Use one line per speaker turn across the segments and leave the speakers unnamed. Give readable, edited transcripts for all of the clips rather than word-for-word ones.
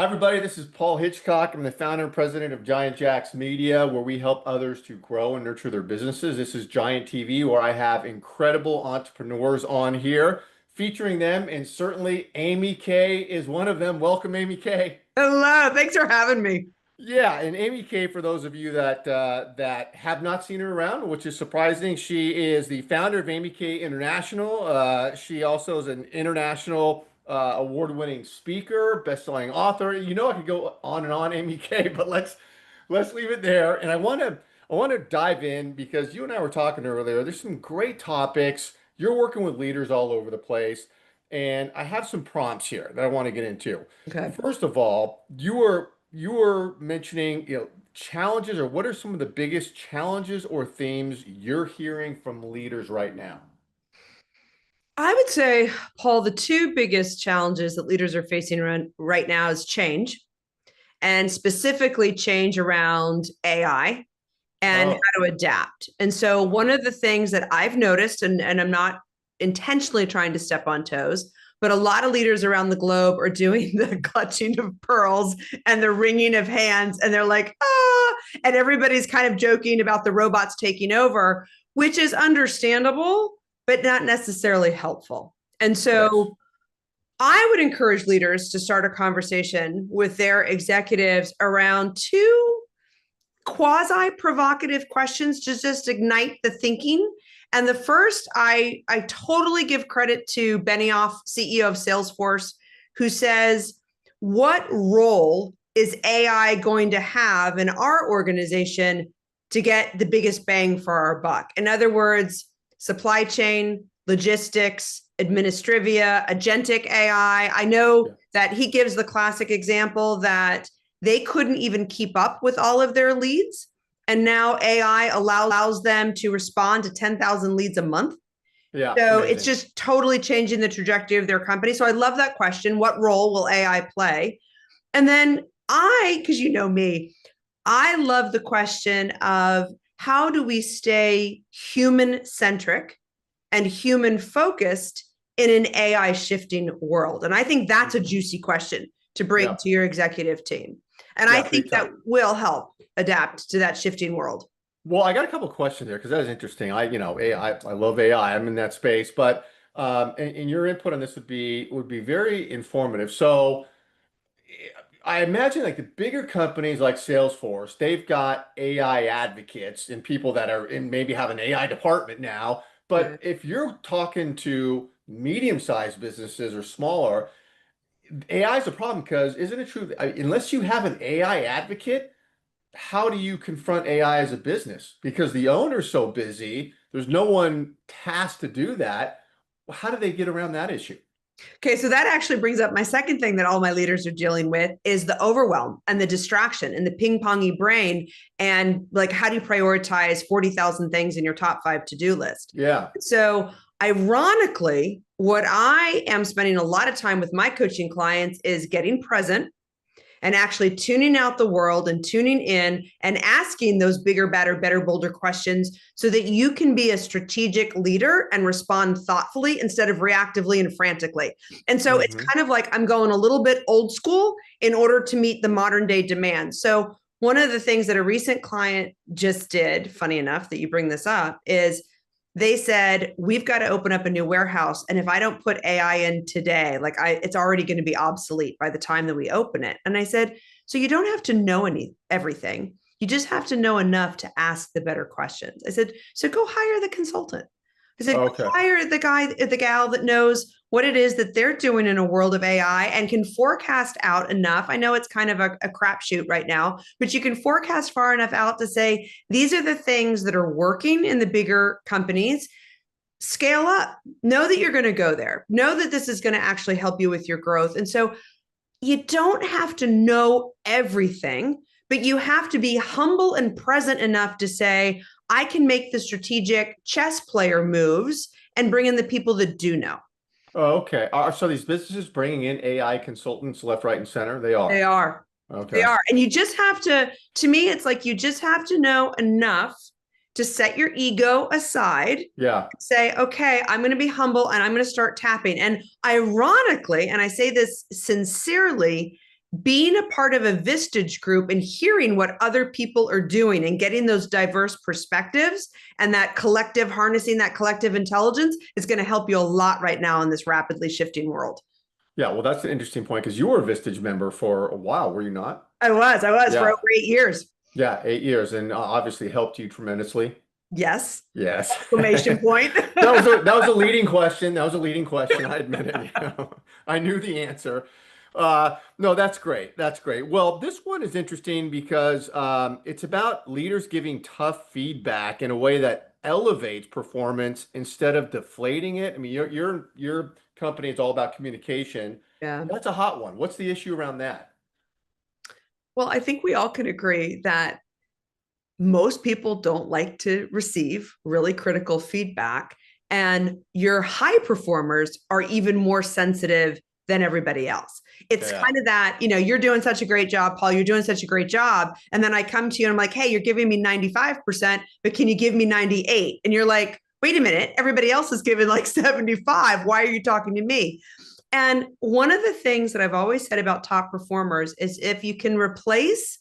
Hi, everybody. This is Paul Hitchcock. I'm the founder and president of Giant Jacks Media, where we help others to grow and nurture their businesses. This is Giant TV, where I have incredible entrepreneurs on here, featuring them, and certainly AmyK is one of them. Welcome, AmyK.
Hello, thanks for having me.
Yeah, and AmyK, for those of you that have not seen her around, which is surprising, she is the founder of AmyK International. She also is an international award-winning speaker, best-selling author. You know, I could go on and on, AmyK, but let's leave it there. And I want to dive in because you and I were talking earlier. There's some great topics. You're working with leaders all over the place, and I have some prompts here that I want to get into.
Okay.
First of all, you were mentioning, challenges, or what are some of the biggest challenges or themes you're hearing from leaders right now?
I would say, Paul, the two biggest challenges that leaders are facing right now is change, and specifically change around AI and
Oh,
how to adapt. And so, one of the things that I've noticed, and I'm not intentionally trying to step on toes, but a lot of leaders around the globe are doing the clutching of pearls and the wringing of hands, and they're like, ah, and everybody's kind of joking about the robots taking over, which is understandable, but not necessarily helpful. And
yes.
so, I would encourage leaders to start a conversation with their executives around two quasi provocative questions to just ignite the thinking. And the first, I totally give credit to Benioff, CEO of Salesforce, who says, what role is AI going to have in our organization to get the biggest bang for our buck? In other words, supply chain, logistics, administrivia, agentic AI. I know
Yeah.
that he gives the classic example that they couldn't even keep up with all of their leads. And now AI allows them to respond to 10,000 leads a month.
Yeah,
So it's
amazing.
just totally changing the trajectory of their company. So I love that question. What role will AI play? And then because you know me, I love the question of how do we stay human centric and human focused in an AI shifting world? And I think that's a
Mhm.
juicy question to bring
Yeah,
to your executive team. And I
yeah,
think
big
that
time.
will help adapt to that shifting world.
Well, I got a couple of questions there because that is interesting. AI, I love AI. I'm in that space, but and your input on this would be very informative. So I imagine like the bigger companies like Salesforce, they've got AI advocates and people that are in maybe have an AI department now. But
Yeah.
if you're talking to medium-sized businesses or smaller, AI is a problem because isn't it true that unless you have an AI advocate, how do you confront AI as a business? Because the owner's so busy, there's no one tasked to do that. Well, how do they get around that issue?
Okay, so that actually brings up my second thing that all my leaders are dealing with is the overwhelm and the distraction and the ping-pongy brain, and like how do you prioritize 40,000 things in your top 5 to-do list?
Yeah.
So, ironically, what I am spending a lot of time with my coaching clients is getting present and actually tuning out the world and tuning in and asking those bigger, better, bolder questions so that you can be a strategic leader and respond thoughtfully instead of reactively and frantically. And so it's
Hmm.
kind of like I'm going a little bit old school in order to meet the modern day demand. So one of the things that a recent client just did, funny enough that you bring this up, is they said we've got to open up a new warehouse, and if I don't put AI in today, it's already going to be obsolete by the time that we open it. And I said, so you don't have to know everything, you just have to know enough to ask the better questions. I said, so go hire the consultant. I said, go
Okay.
hire the gal that knows what it is that they're doing in a world of AI and can forecast out enough. I know it's kind of a crapshoot right now, but you can forecast far enough out to say, these are the things that are working in the bigger companies. Scale up. Know that you're going to go there. Know that this is going to actually help you with your growth. And so you don't have to know everything, but you have to be humble and present enough to say, I can make the strategic chess player moves and bring in the people that do know.
Oh, okay. So these businesses bringing in AI consultants left, right, and center? They
They
are.
are. They
Okay.
are. And you just have to me, it's like you just have to know enough to set your ego aside,
Yeah.
say, okay, I'm going to be humble and I'm going to start tapping. And ironically, and I say this sincerely, being a part of a Vistage group and hearing what other people are doing and getting those diverse perspectives and that collective harnessing that collective intelligence is going to help you a lot right now in this rapidly shifting world.
Yeah, well, that's an interesting point because you were a Vistage member for a while, were you not?
I was for
Yeah,
over 8 years.
yeah, 8 years, and obviously helped you tremendously.
Yes.
Yes.
Exclamation point.
That was a leading question. That was a leading question. I admit it. I knew the answer. No, that's great. That's great. Well, this one is interesting because it's about leaders giving tough feedback in a way that elevates performance instead of deflating it. I mean, your company is all about communication.
Yeah.
That's a hot one. What's the issue around that?
Well, I think we all can agree that most people don't like to receive really critical feedback. And your high performers are even more sensitive than everybody else. It's
Yeah.
kind of that, you're doing such a great job, Paul. You're doing such a great job. And then I come to you and I'm like, hey, you're giving me 95%, but can you give me 98? And you're like, wait a minute, everybody else is giving like 75. Why are you talking to me? And one of the things that I've always said about top performers is if you can replace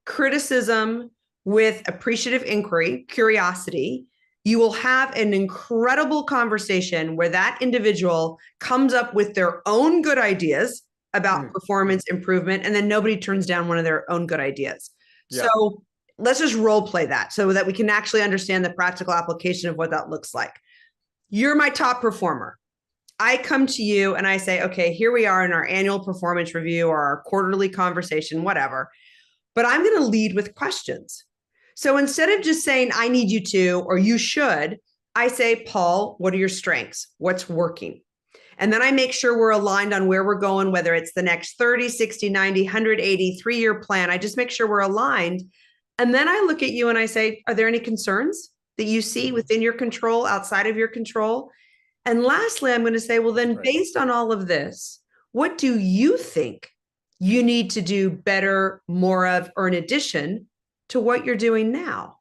criticism with appreciative inquiry, curiosity, you will have an incredible conversation where that individual comes up with their own good ideas about performance improvement, and then nobody turns down one of their own good ideas.
Yeah.
So let's just role play that so that we can actually understand the practical application of what that looks like. You're my top performer. I come to you and I say, okay, here we are in our annual performance review or our quarterly conversation, whatever, but I'm going to lead with questions. So instead of just saying, I need you to, or you should, I say, Paul, what are your strengths? What's working? And then I make sure we're aligned on where we're going, whether it's the next 30, 60, 90, 180, 3-year plan. I just make sure we're aligned. And then I look at you and I say, are there any concerns that you see within your control, outside of your control? And lastly, I'm going to say, well, then based on all of this, what do you think you need to do better, more of, or in addition to what you're doing now?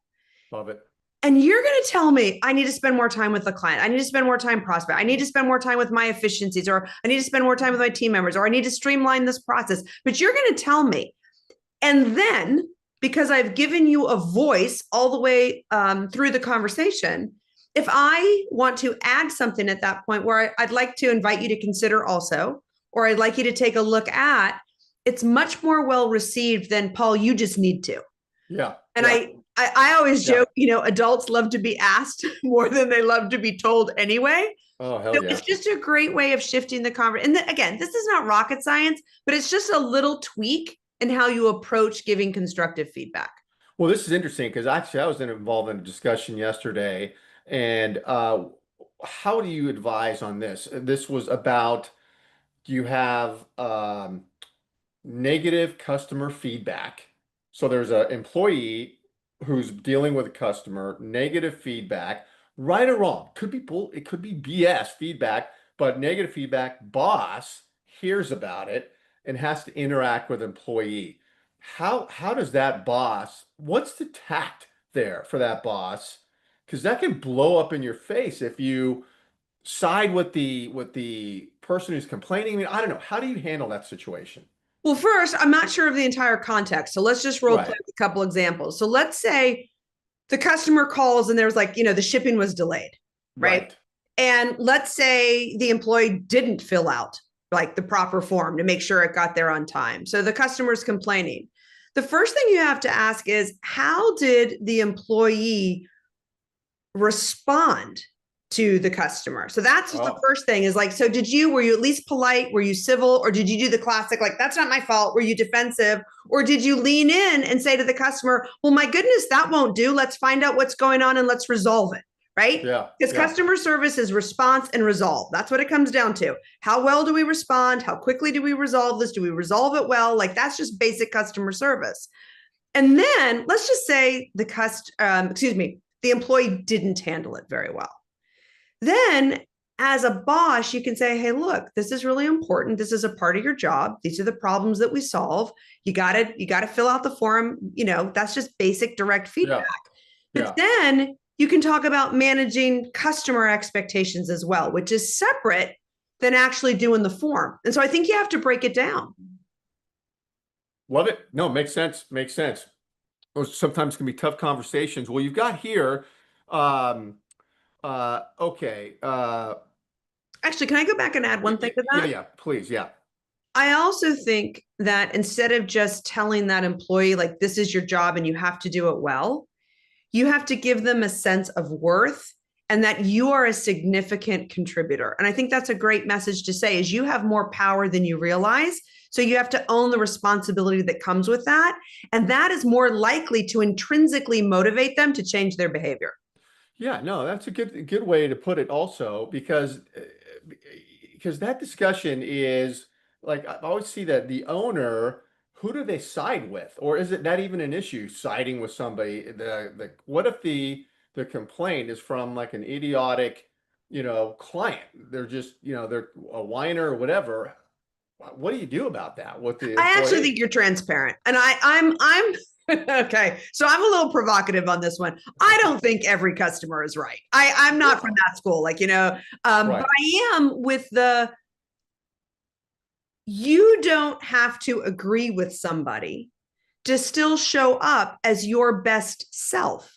Love it.
And you're going to tell me, I need to spend more time with the client. I need to spend more time prospect. I need to spend more time with my efficiencies, or I need to spend more time with my team members, or I need to streamline this process. But you're going to tell me. And then, because I've given you a voice all the way through the conversation, if I want to add something at that point where I'd like to invite you to consider also, or I'd like you to take a look at, it's much more well received than, Paul, you just need to.
Yeah.
And
yeah.
I always joke, adults love to be asked more than they love to be told anyway.
Oh, hell
So
yeah.
it's just a great way of shifting the conversation. And again, this is not rocket science, but it's just a little tweak in how you approach giving constructive feedback.
Well, this is interesting because actually I was involved in a discussion yesterday, and how do you advise on this? This was about, do you have negative customer feedback? So there's an employee who's dealing with a customer, negative feedback, right or wrong. Could be bull, it could be BS feedback, but negative feedback, boss hears about it and has to interact with employee. How does that boss, what's the tact there for that boss? Because that can blow up in your face if you side with the person who's complaining. I mean, I don't know. How do you handle that situation?
Well, first, I'm not sure of the entire context. So let's just role play
Right.
with a couple examples. So let's say the customer calls and there's like, the shipping was delayed, right?
Right.
And let's say the employee didn't fill out like the proper form to make sure it got there on time. So the customer's complaining. The first thing you have to ask is, how did the employee respond to the customer? So that's the first thing is like, so were you at least polite? Were you civil? Or did you do the classic, like, that's not my fault? Were you defensive? Or did you lean in and say to the customer, well, my goodness, that won't do. Let's find out what's going on and let's resolve it. Right?
Yeah.
Because
Yeah.
customer service is response and resolve. That's what it comes down to. How well do we respond? How quickly do we resolve this? Do we resolve it well? Like, that's just basic customer service. And then let's just say the employee didn't handle it very well. Then as a boss, you can say, hey, look, this is really important. This is a part of your job. These are the problems that we solve. You gotta fill out the form. That's just basic direct feedback.
Yeah.
But then you can talk about managing customer expectations as well, which is separate than actually doing the form. And so I think you have to break it down.
Love it. No, makes sense. Makes sense. Those sometimes can be tough conversations. Well, you've got here, um, okay,
Actually, can I go back and add one thing to
yeah,
that?
yeah, please, yeah,
I also think that instead of just telling that employee, like, this is your job and you have to do it well, you have to give them a sense of worth and that you are a significant contributor. And I think that's a great message to say is you have more power than you realize. So you have to own the responsibility that comes with that. And that is more likely to intrinsically motivate them to change their behavior.
yeah. No, that's a good way to put it. Also, because that discussion is like I always see that the owner. Who do they side with, or is it not even an issue siding with somebody? The what if the complaint is from like an idiotic, client? They're just, they're a whiner or whatever. What do you do about that with the
I actually
employee?
think you're transparent. And I'm okay. So I'm a little provocative on this one. I don't think every customer is right. I'm not from
Well,
that school, but
right.
I am with the you don't have to agree with somebody to still show up as your best self.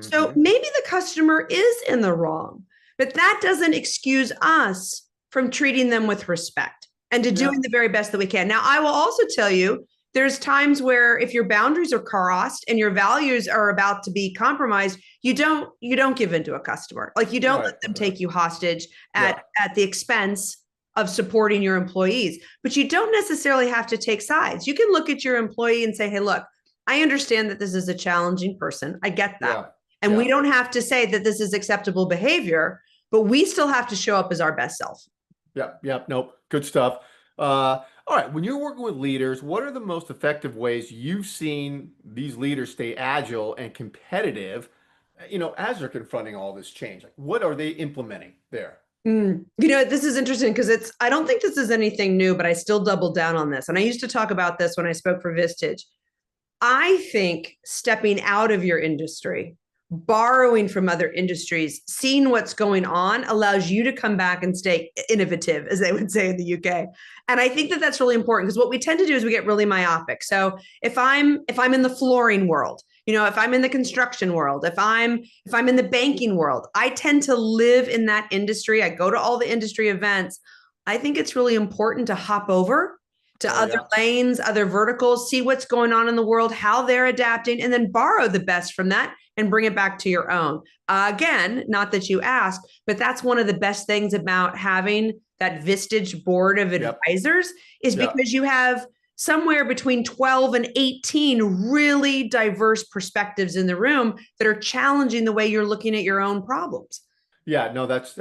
So
Hmm.
maybe the customer is in the wrong, but that doesn't excuse us from treating them with respect and to
Yeah.
doing the very best that we can. Now, I will also tell you there's times where if your boundaries are crossed and your values are about to be compromised, you don't give in to a customer. Like you don't
Right.
let them
Right.
take you hostage
Yeah.
at the expense of supporting your employees. But you don't necessarily have to take sides. You can look at your employee and say, "Hey, look, I understand that this is a challenging person. I get that.
Yeah.
And we
Yeah.
don't have to say that this is acceptable behavior, but we still have to show up as our best self."
Yep, yep, nope. Good stuff. All right, when you're working with leaders, what are the most effective ways you've seen these leaders stay agile and competitive, as they're confronting all this change? Like, what are they implementing there?
This is interesting because I don't think this is anything new, but I still double down on this. And I used to talk about this when I spoke for Vistage. I think stepping out of your industry, borrowing from other industries, seeing what's going on allows you to come back and stay innovative, as they would say in the UK. And I think that that's really important because what we tend to do is we get really myopic. So if I'm in the flooring world, if I'm in the construction world, if I'm in the banking world, I tend to live in that industry. I go to all the industry events. I think it's really important to hop over to
Oh
other
yeah,
lanes, other verticals, see what's going on in the world, how they're adapting, and then borrow the best from that and bring it back to your own. Again, not that you asked, but that's one of the best things about having that Vistage board of
yep,
advisors is
yep.
because you have somewhere between 12 and 18 really diverse perspectives in the room that are challenging the way you're looking at your own problems.
Yeah, no, that's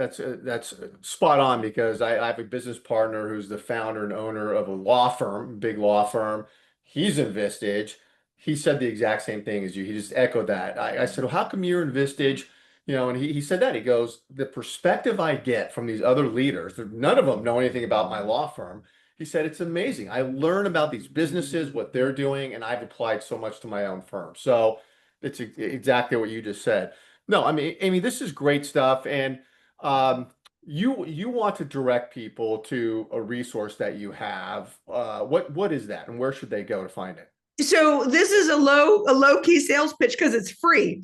spot on because I have a business partner who's the founder and owner of a law firm, big law firm. He's in Vistage. He said the exact same thing as you. He just echoed that. I said, well, how come you're in Vistage? And he said that. He goes, the perspective I get from these other leaders, none of them know anything about my law firm. He said, it's amazing. I learn about these businesses, what they're doing, and I've applied so much to my own firm. So it's exactly what you just said. No, I mean, Amy, this is great stuff, and um, you want to direct people to a resource that you have. What is that, and where should they go to find it?
So this is a low key sales pitch because it's free.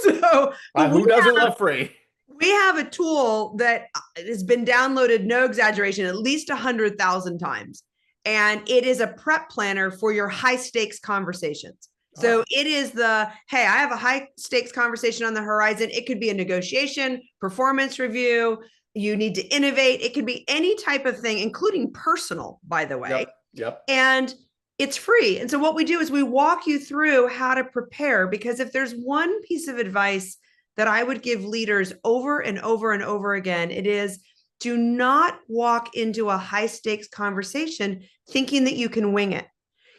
So, but
Who doesn't love free?
we have a tool that has been downloaded, no exaggeration, at least 100,000 times. And it is a prep planner for your high stakes conversations. So
Ah,
it is hey, I have a high stakes conversation on the horizon. It could be a negotiation, performance review. You need to innovate. It could be any type of thing, including personal, by the way.
yep, yep,
And it's free. And so what we do is we walk you through how to prepare because if there's one piece of advice that I would give leaders over and over and over again, it is do not walk into a high stakes conversation thinking that you can wing it.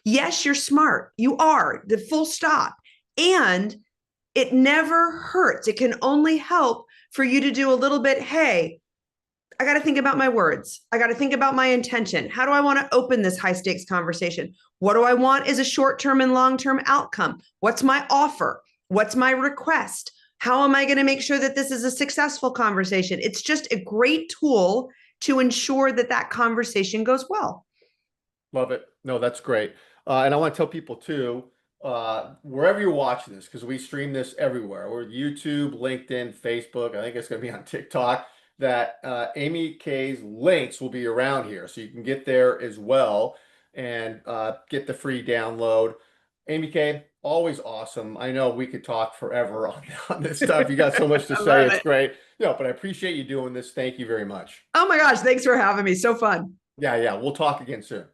Yes, you're smart. You are, the full stop. And it never hurts. It can only help for you to do a little bit. Hey, I got to think about my words. I got to think about my intention. How do I want to open this high stakes conversation? What do I want is a short term and long term outcome? What's my offer? What's my request? How am I going to make sure that this is a successful conversation? It's just a great tool to ensure that that conversation goes well.
love it. No, that's great. And I want to tell people too, wherever you're watching this, because we stream this everywhere. We're YouTube, LinkedIn, Facebook. I think it's going to be on TikTok. That AmyK's links will be around here, so you can get there as well and get the free download. AmyK, always awesome. I know we could talk forever on this stuff. You got so much to
I
say.
love
It's
it.
great. But I appreciate you doing this. Thank you very much.
Oh my gosh, thanks for having me. So fun.
Yeah, yeah. We'll talk again soon.